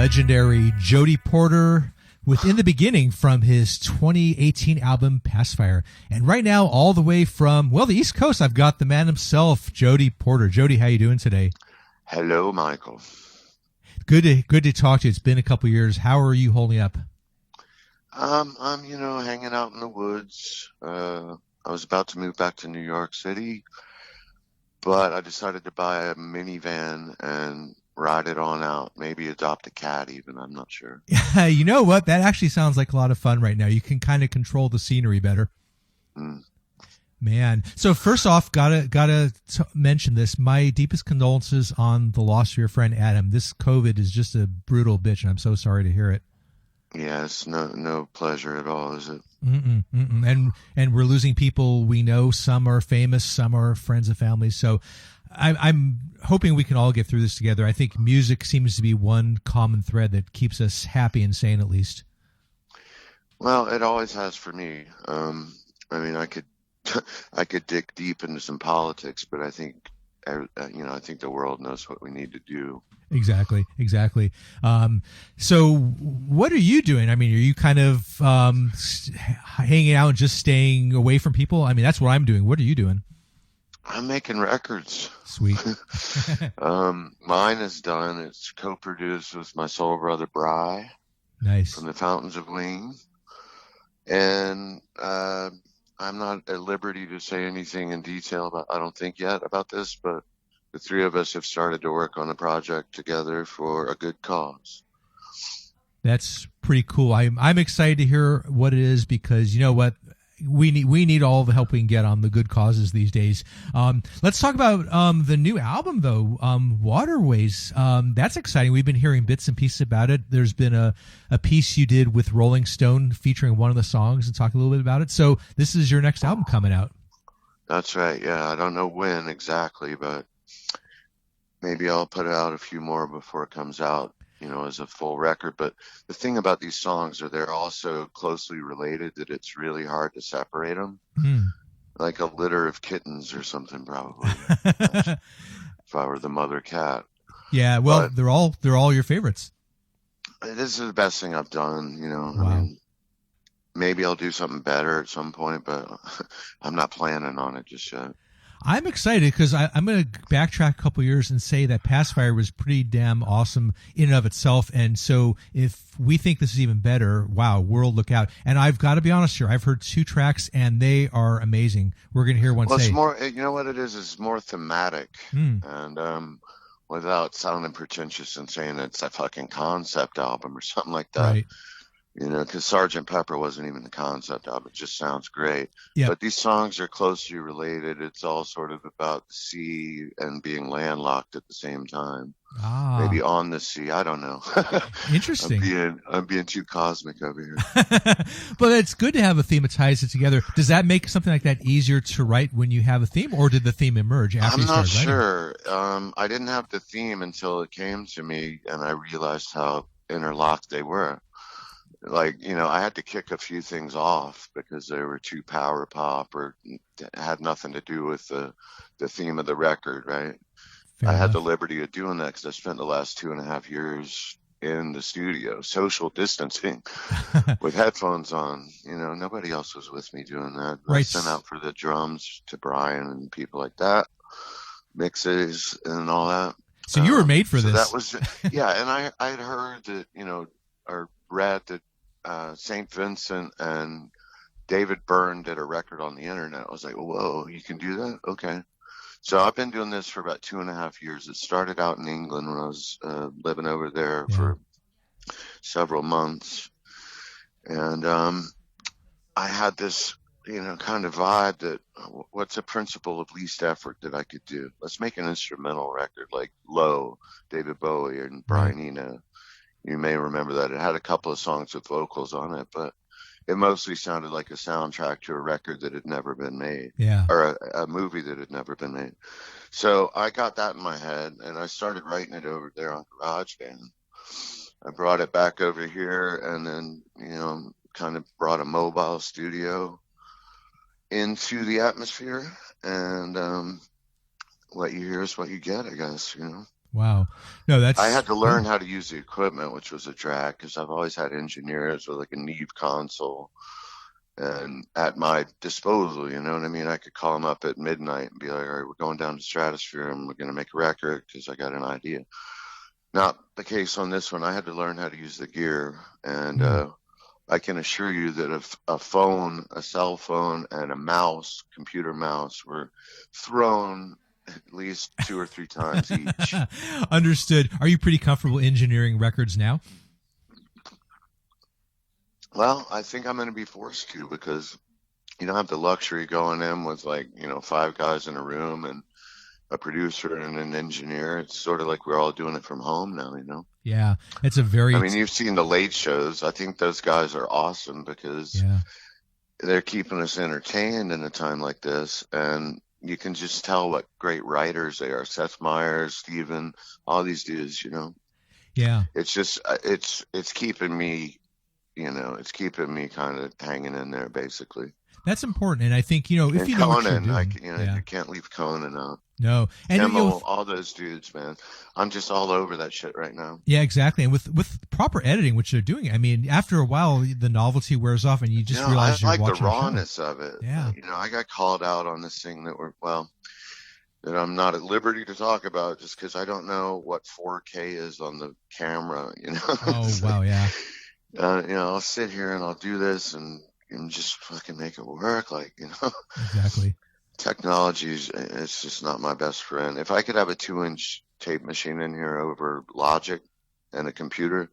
legendary Jody Porter within the beginning from his 2018 album Pacifier. And right now, all the way from, well, the East Coast, I've got the man himself, Jody Porter. Jody, how you doing today? Hello, Michael. Good to talk to you. It's been a couple years. How are you holding up? I'm hanging out in the woods. I was about to move back to New York City, but I decided to buy a minivan and ride it on out. Maybe adopt a cat even. I'm not sure. You know what? That actually sounds like a lot of fun right now. You can kind of control the scenery better. Man. So first off, gotta mention this. My deepest condolences on the loss of your friend Adam. This COVID is just a brutal bitch, and I'm so sorry to hear it. Yeah, it's no pleasure at all, is it? And we're losing people we know. Some are famous, some are friends and family. So I'm hoping we can all get through this together. I think music seems to be one common thread that keeps us happy and sane, at least. Well, it always has for me. I mean, I could dig deep into some politics, but I think the world knows what we need to do. Exactly. So what are you doing? I mean, are you kind of hanging out and just staying away from people? I mean, that's what I'm doing. What are you doing? I'm making records. Sweet. Mine is done. It's co-produced with my soul brother, Bry. Nice. From the Fountains of Wing. And I'm not at liberty to say anything in detail I don't think yet about this, but the three of us have started to work on a project together for a good cause. That's pretty cool. I'm excited to hear what it is, because you know what? We need all the help we can get on the good causes these days. Let's talk about the new album, though, Waterways. That's exciting. We've been hearing bits and pieces about it. There's been a piece you did with Rolling Stone featuring one of the songs, and talk a little bit about it. So this is your next album coming out. That's right. Yeah, I don't know when exactly, but maybe I'll put out a few more before it comes out, as a full record. But the thing about these songs are they're all so closely related that it's really hard to separate them. Like a litter of kittens or something, probably. If I were the mother cat. Yeah, well, but they're all your favorites. This is the best thing I've done, Wow. I mean, maybe I'll do something better at some point, but I'm not planning on it just yet. I'm excited because I'm going to backtrack a couple years and say that Pacifier was pretty damn awesome in and of itself. And so if we think this is even better, wow, world, look out. And I've got to be honest here. I've heard 2 tracks and they are amazing. We're going to hear one. Well, it's more, you know what it is? It's more thematic. And without sounding pretentious and saying it's a fucking concept album or something like that. Right. Because Sgt. Pepper wasn't even the concept album. It just sounds great. Yep. But these songs are closely related. It's all sort of about the sea and being landlocked at the same time. Maybe on the sea. I don't know. Interesting. I'm being too cosmic over here. But it's good to have a theme that ties it together. Does that make something like that easier to write when you have a theme, or did the theme emerge after you started writing? I'm not sure. I didn't have the theme until it came to me, and I realized how interlocked they were. Like, I had to kick a few things off because they were too power pop or had nothing to do with the theme of the record, right? Fair I enough. had the liberty of doing that because I spent the last 2.5 years in the studio, social distancing with headphones on. Nobody else was with me doing that. Right. I sent out for the drums to Brian and people like that, mixes and all that. So you were made for this. That was, yeah. And I had heard that, or read that St. Vincent and David Byrne did a record on the internet. I was like, whoa, you can do that? Okay. So I've been doing this for about 2.5 years. It started out in England when I was living over there for several months. And I had this, kind of vibe that what's a principle of least effort that I could do? Let's make an instrumental record like Low, David Bowie, and Brian Eno. You may remember that. It had a couple of songs with vocals on it, but it mostly sounded like a soundtrack to a record that had never been made. Yeah. Or a movie that had never been made. So I got that in my head, and I started writing it over there on GarageBand. I brought it back over here, and then, kind of brought a mobile studio into the atmosphere, and what you hear is what you get, I guess, Wow. No, that's. I had to learn how to use the equipment, which was a drag, because I've always had engineers with like a Neve console and at my disposal, you know what I mean? I could call them up at midnight and be like, all right, we're going down to Stratosphere and we're going to make a record because I got an idea. Not the case on this one. I had to learn how to use the gear, and I can assure you that a phone, a cell phone, and a mouse, computer mouse, were thrown at least 2 or 3 times each. Understood. Are you pretty comfortable engineering records now? Well, I think I'm going to be forced to, because you don't have the luxury going in with 5 guys in a room and a producer and an engineer. It's sort of like we're all doing it from home now, you know? Yeah, it's a very... I mean, you've seen the late shows. I think those guys are awesome because they're keeping us entertained in a time like this. And you can just tell what great writers they are. Seth Meyers, Steven, all these dudes, you know? Yeah. It's just, it's keeping me, it's keeping me kind of hanging in there, basically. That's important. And I think, if and you know Conan, what you're doing, you can't leave Conan out. No. And Emil, all those dudes, man. I'm just all over that shit right now. Yeah, exactly. And with proper editing, which they're doing, I mean, after a while, the novelty wears off and you just realize you're watching I like the rawness of it. Yeah. I got called out on this thing that I'm not at liberty to talk about just because I don't know what 4K is on the camera, Oh, wow, yeah. I'll sit here and I'll do this and just fucking make it work, Exactly. Technology it's just not my best friend. If I could have a 2-inch tape machine in here over Logic and a computer,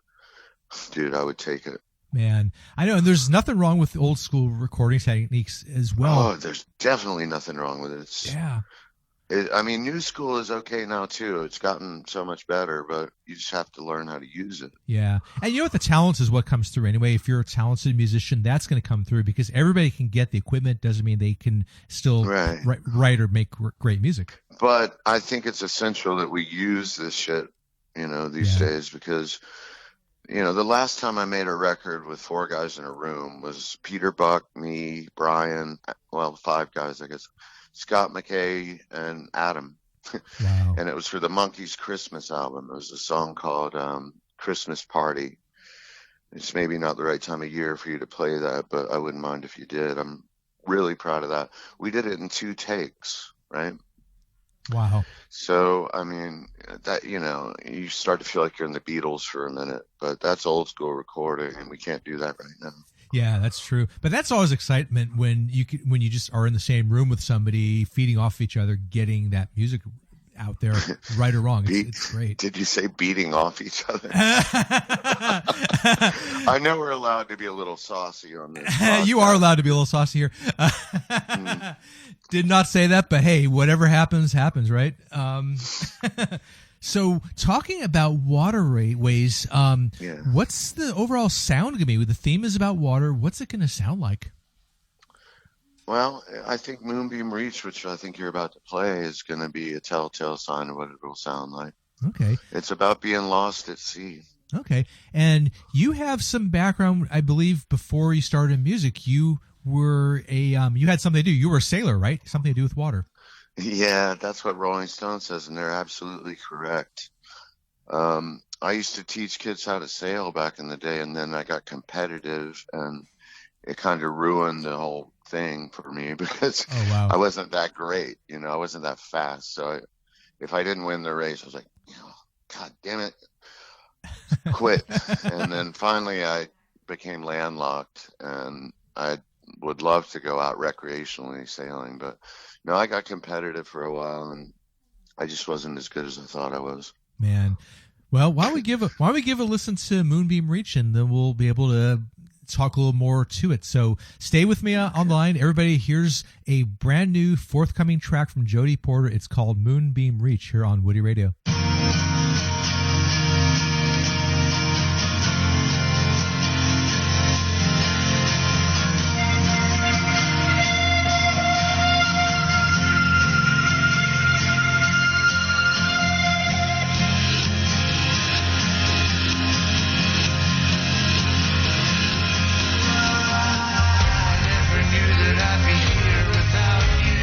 dude, I would take it. Man, I know, and there's nothing wrong with old school recording techniques as well. Oh, there's definitely nothing wrong with it. New school is okay now too. It's gotten so much better, but you just have to learn how to use it. Yeah. And you know what? The talent is what comes through anyway. If you're a talented musician, that's going to come through, because everybody can get the equipment. Doesn't mean they can still write or make great music. But I think it's essential that we use this shit, these days, because, the last time I made a record with 4 guys in a room was Peter Buck, me, Brian, 5 guys, I guess, Scott McKay, and Adam. Wow. And it was for the Monkees Christmas album. It was a song called Christmas Party. It's maybe not the right time of year for you to play that, but I wouldn't mind if you did. I'm really proud of that. We did it in 2 takes, right? Wow. So, I mean, that, you start to feel like you're in the Beatles for a minute, but that's old school recording, and we can't do that right now. Yeah, that's true. But that's always excitement when you just are in the same room with somebody, feeding off each other, getting that music out there, right or wrong. It's great. Did you say beating off each other? I know we're allowed to be a little saucy on this podcast. You are allowed to be a little saucy here. Did not say that, but hey, whatever happens, happens, right? So talking about Waterways, what's the overall sound going to be? The theme is about water. What's it going to sound like? Well, I think Moonbeam Reach, which I think you're about to play, is going to be a telltale sign of what it will sound like. Okay. It's about being lost at sea. Okay. And you have some background, I believe, before you started music. You were you had something to do. You were a sailor, right? Something to do with water. Yeah, that's what Rolling Stone says, and they're absolutely correct. I used to teach kids how to sail back in the day, and then I got competitive, and it kind of ruined the whole thing for me because I wasn't that great, I wasn't that fast. So if I didn't win the race, I was like, God damn it, quit. And then finally I became landlocked, and I would love to go out recreationally sailing, but no, I got competitive for a while, and I just wasn't as good as I thought I was. Man, well, why don't we give a listen to Moonbeam Reach, and then we'll be able to talk a little more to it. So stay with me on the line, everybody. Here's a brand new forthcoming track from Jody Porter. It's called Moonbeam Reach here on Woody Radio. Without you,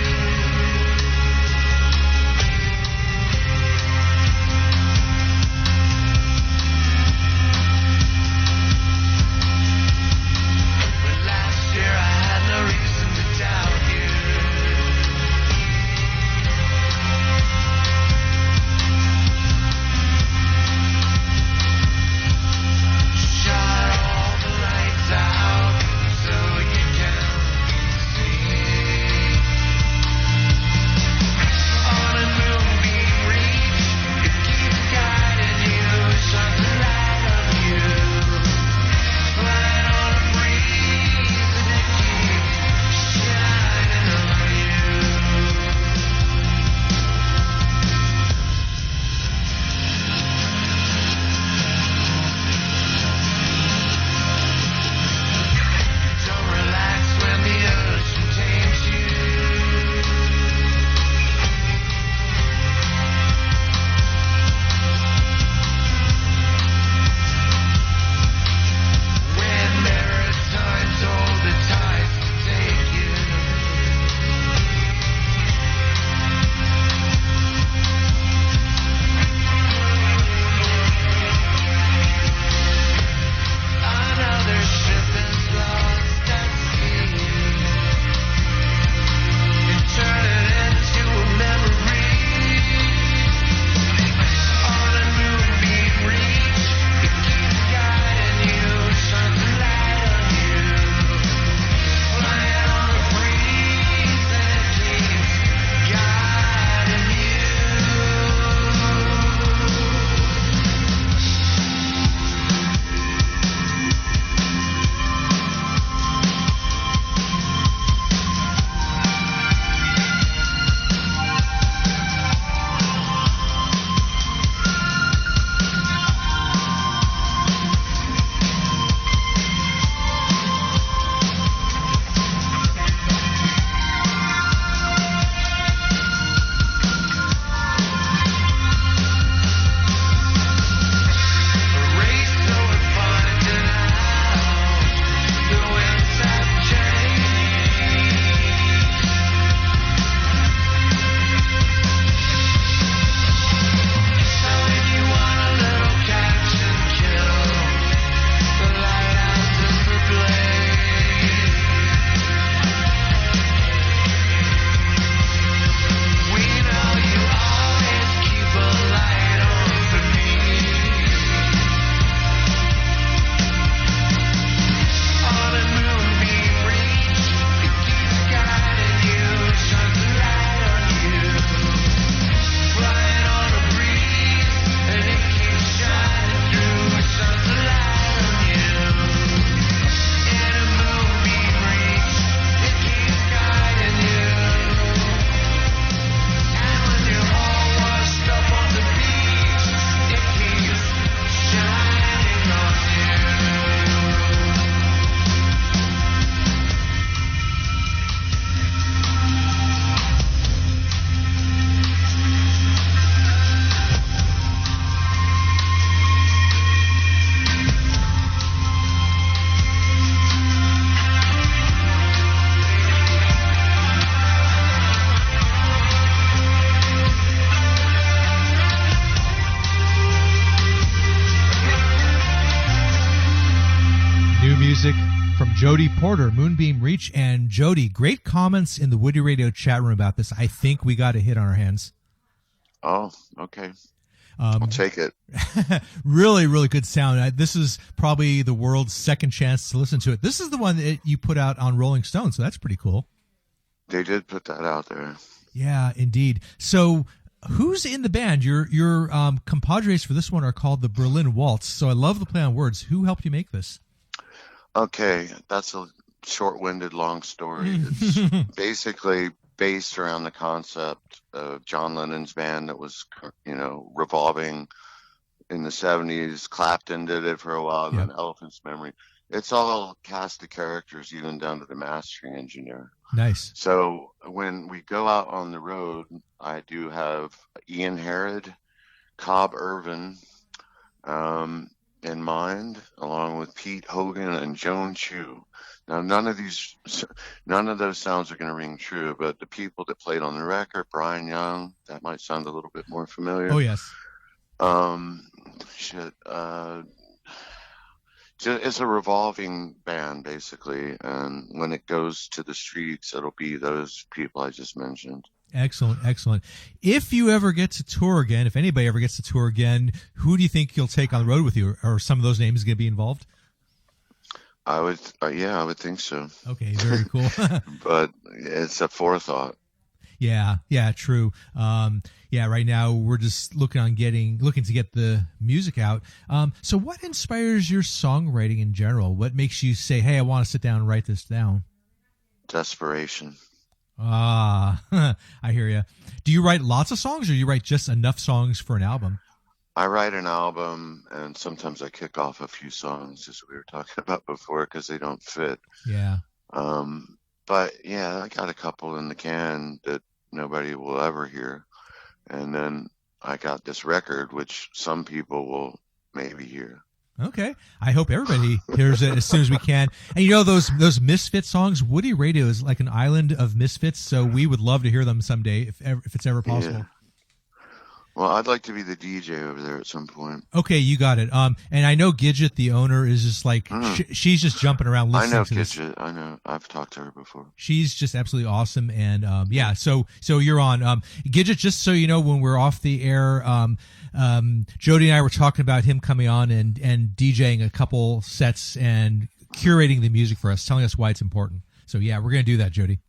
Jody Porter, Moonbeam Reach. And Jody, great comments in the Woody Radio chat room about this. I think we got a hit on our hands. Oh, okay. I'll take it. Really, really good sound. This is probably the world's second chance to listen to it. This is the one that you put out on Rolling Stone, so that's pretty cool. They did put that out there. Yeah, indeed. So who's in the band? Your compadres for this one are called the Berlin Waltz. So I love the play on words. Who helped you make this? Okay, that's a short-winded, long story. It's basically based around the concept of John Lennon's band that was, revolving in the 70s. Clapton did it for a while, and then Elephant's Memory. It's all cast of characters, even down to the mastering engineer. Nice. So when we go out on the road, I do have Ian Herod, Cobb Irvin in mind, along with Pete Hogan and Joan Chu. Now, none of those sounds are going to ring true, but the people that played on the record, Brian Young, that might sound a little bit more familiar. Oh, yes. It's a revolving band, basically, and when it goes to the streets, it'll be those people I just mentioned. Excellent, excellent. If you ever get to tour again, if anybody ever gets to tour again, who do you think you'll take on the road with you? Or some of those names going to be involved? I would think so. Okay, very cool. But it's a forethought. Yeah, true. Right now we're just looking to get the music out. So what inspires your songwriting in general? What makes you say, hey, I want to sit down and write this down? Desperation. I hear you. Do you write lots of songs, or you write just enough songs for an album? I write an album, and sometimes I kick off a few songs, as we were talking about before, because they don't fit. Yeah. But yeah, I got a couple in the can that nobody will ever hear. And then I got this record, which some people will maybe hear. Okay. I hope everybody hears it as soon as we can. And those Misfit songs, Woody Radio is like an island of misfits, so we would love to hear them someday if it's ever possible. Yeah. Well, I'd like to be the DJ over there at some point. Okay, you got it. And I know Gidget, the owner, is just like she's just jumping around listening to this. I know Gidget. I know. I've talked to her before. She's just absolutely awesome. And so you're on. Gidget, just so you know, when we're off the air, Jody and I were talking about him coming on and DJing a couple sets and curating the music for us, telling us why it's important. So yeah, we're gonna do that, Jody.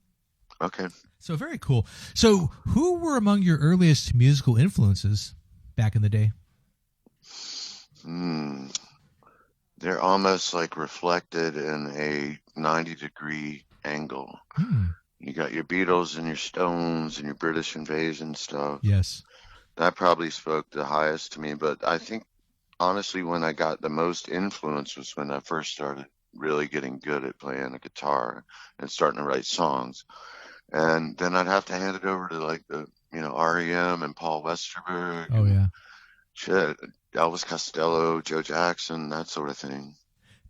Okay. So very cool. So who were among your earliest musical influences back in the day? They're almost like reflected in a 90-degree angle. You got your Beatles and your Stones and your British Invasion stuff. Yes. That probably spoke the highest to me, but I think honestly when I got the most influence was when I first started really getting good at playing a guitar and starting to write songs. And then I'd have to hand it over to like the, REM and Paul Westerberg. Oh, yeah. Shit, Elvis Costello, Joe Jackson, that sort of thing.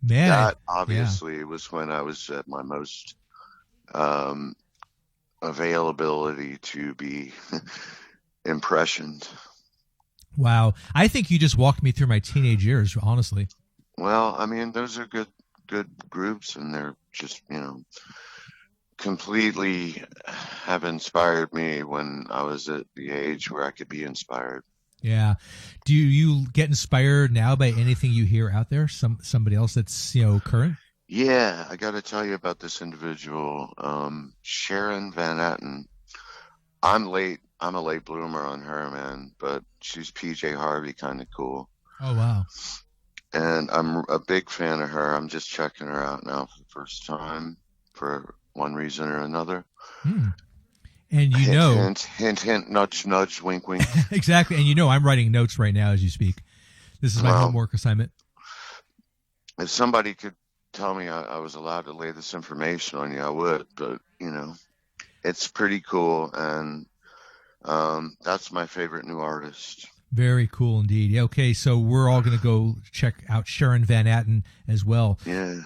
Man. That obviously was when I was at my most availability to be impressioned. Wow. I think you just walked me through my teenage years, honestly. Well, I mean, those are good groups, and they're just, completely have inspired me when I was at the age where I could be inspired. Yeah. Do you get inspired now by anything you hear out there? Somebody else that's, current? Yeah, I got to tell you about this individual, Sharon Van Etten. I'm a late bloomer on her, man, but she's PJ Harvey kind of cool. Oh, wow. And I'm a big fan of her. I'm just checking her out now for the first time for one reason or another. And hint, nudge, nudge, wink, wink. Exactly. And I'm writing notes right now as you speak. This is my homework assignment. If somebody could tell me I was allowed to lay this information on you, I would. But, it's pretty cool. And that's my favorite new artist. Very cool indeed. Yeah, okay, so we're all going to go check out Sharon Van Etten as well. Yeah.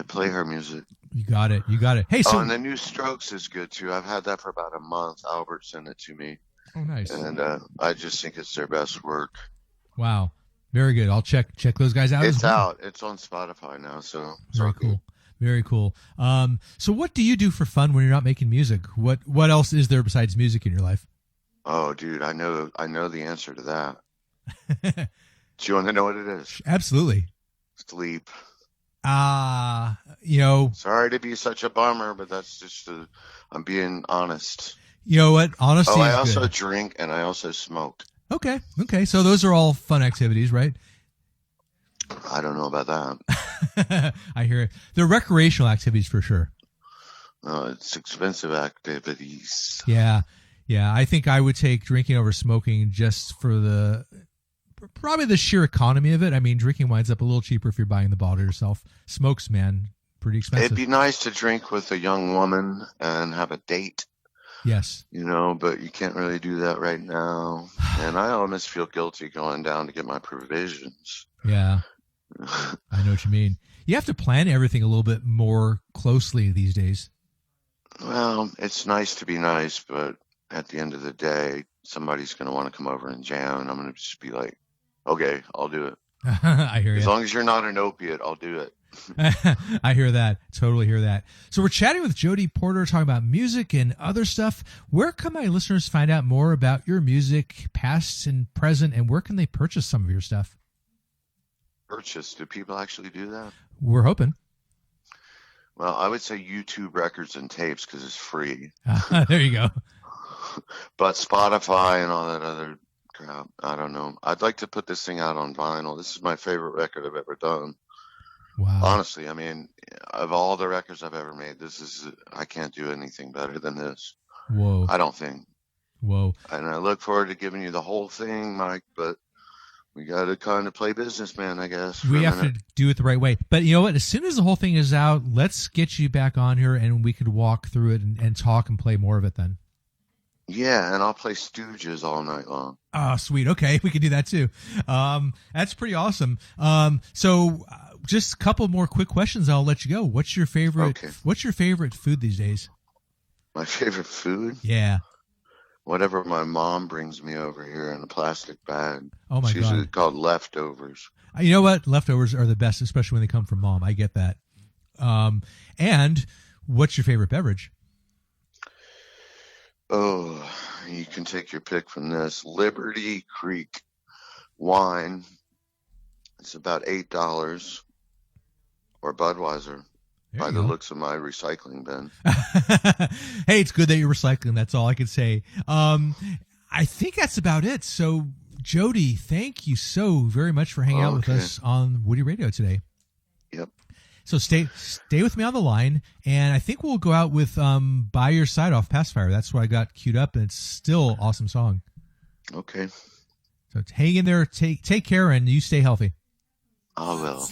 Play her music. You got it. Hey, so and the new Strokes is good too. I've had that for about a month. Albert sent it to me. Oh, nice. And I just think it's their best work. Wow, very good. I'll check those guys out. It's out. It's on Spotify now. So very cool. Very cool. So what do you do for fun when you're not making music? What else is there besides music in your life? Oh, dude, I know the answer to that. Do you want to know what it is? Absolutely. Sleep. Sorry to be such a bummer, but that's just I'm being honest. You know what? Honesty. I also drink and I also smoke. Okay. So those are all fun activities, right? I don't know about that. I hear it. They're recreational activities for sure. It's expensive activities. Yeah. I think I would take drinking over smoking just for probably the sheer economy of it. I mean, drinking winds up a little cheaper if you're buying the bottle yourself. Smokes, man, pretty expensive. It'd be nice to drink with a young woman and have a date. Yes. But you can't really do that right now. And I almost feel guilty going down to get my provisions. Yeah. I know what you mean. You have to plan everything a little bit more closely these days. Well, it's nice to be nice, but at the end of the day, somebody's going to want to come over and jam, and I'm going to just be like, okay, I'll do it. I hear you. As long as you're not an opiate, I'll do it. I hear that. Totally hear that. So we're chatting with Jody Porter, talking about music and other stuff. Where can my listeners find out more about your music, past and present, and where can they purchase some of your stuff? Purchase? Do people actually do that? We're hoping. Well, I would say YouTube records and tapes because it's free. There you go. But Spotify and all that other crap, I don't know. I'd like to put this thing out on vinyl. This is my favorite record I've ever done. Wow. Honestly, I mean, of all the records I've ever made, I can't do anything better than this. Whoa. I don't think. Whoa. And I look forward to giving you the whole thing, Mike, but we got to kind of play businessman, I guess. We have to do it the right way. But you know what? As soon as the whole thing is out, let's get you back on here and we could walk through it and talk and play more of it then. Yeah, and I'll play Stooges all night long. Oh, sweet. Okay, we can do that too. That's pretty awesome. So just a couple more quick questions. I'll let you go. What's your favorite? Okay. What's your favorite food these days? My favorite food? Yeah. Whatever my mom brings me over here in a plastic bag. Oh my It's usually God. called leftovers. You know what? Leftovers are the best, especially when they come from mom. I get that. And what's your favorite beverage? Oh, you can take your pick from this. Liberty Creek wine. It's about $8. Or Budweiser. By the looks of my recycling bin. Hey, it's good that you're recycling. That's all I can say. I think that's about it. So, Jody, thank you so very much for hanging out with us on Woody Radio today. Yep. So stay with me on the line, and I think we'll go out with "By Your Side" off Pacifier. That's what I got queued up, and it's still an awesome song. Okay. So hang in there, take care, and you stay healthy. I will.